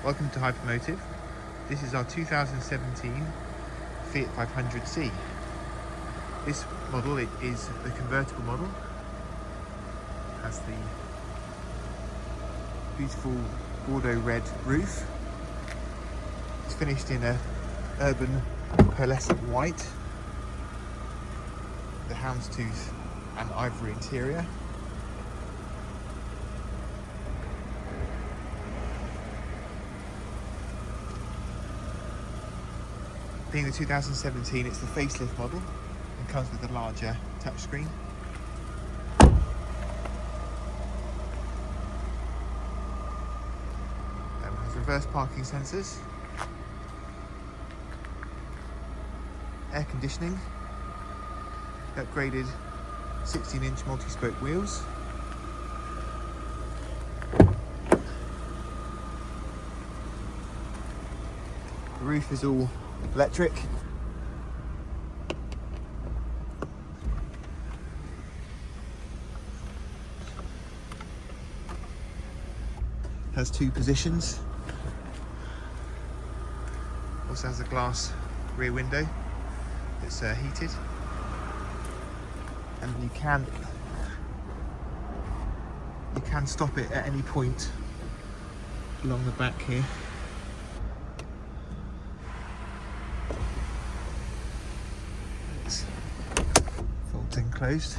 Welcome to Hypermotive. This is our 2017 Fiat 500c. This model is the convertible model. It has the beautiful Bordeaux red roof. It's finished in a urban pearlescent white, the houndstooth and ivory interior. Being the 2017, it's the facelift model and comes with a larger touchscreen. Has reverse parking sensors, air conditioning, upgraded 16-inch multi-spoke wheels, the roof is all electric. Has two positions. Also has a glass rear window that's heated, and you can stop it at any point along the back here. It's folds in closed.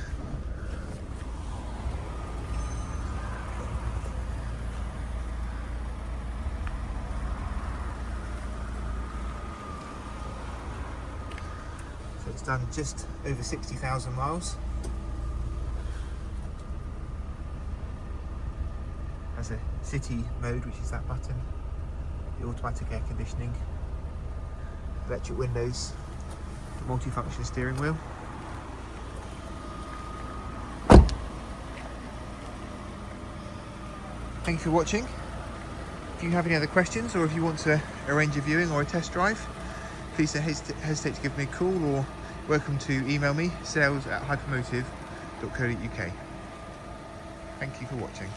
So it's done just over 60,000 miles. Has a city mode, which is that button, the automatic air conditioning, electric windows, multifunction steering wheel. Thank you for watching. If you have any other questions, or if you want to arrange a viewing or a test drive, please don't hesitate to give me a call, or welcome to email me, sales@hypermotive.co.uk. Thank you for watching.